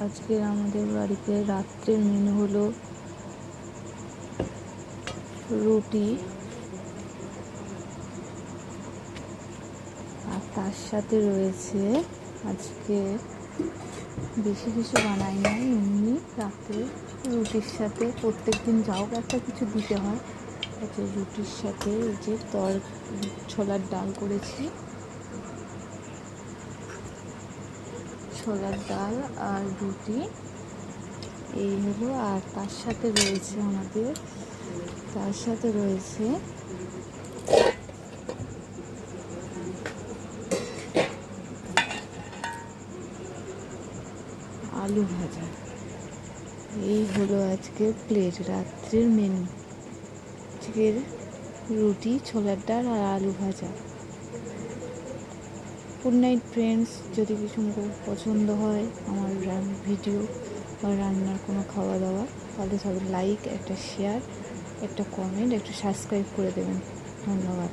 আজকে আমাদের বাড়িতে রাত্রের মেনু হলো রুটি, আর তার সাথে রয়েছে, আজকে বেশি কিছু বানাই নাই, এমনি রাত্রে রুটির সাথে প্রত্যেক দিন যাও একটা কিছু দিতে হয়। আচ্ছা, রুটির সাথে এই যে ছোলার ডাল করেছি, ছোলার ডাল আর রুটি এই হলো। আর তার সাথে রয়েছে আলু ভাজা। এই হলো আজকের প্লেট, রাত্রের মেনু। আজকের রুটি, ছোলার ডাল আর আলু ভাজা। Good night friends. যদি কিছু পছন্দ হয় আমার ভিডিও বা রান্নার কোনো খাওয়া দাওয়া, তাহলে সবাই লাইক, একটা শেয়ার, একটা কমেন্ট, একটা সাবস্ক্রাইব করে দেবেন। ধন্যবাদ।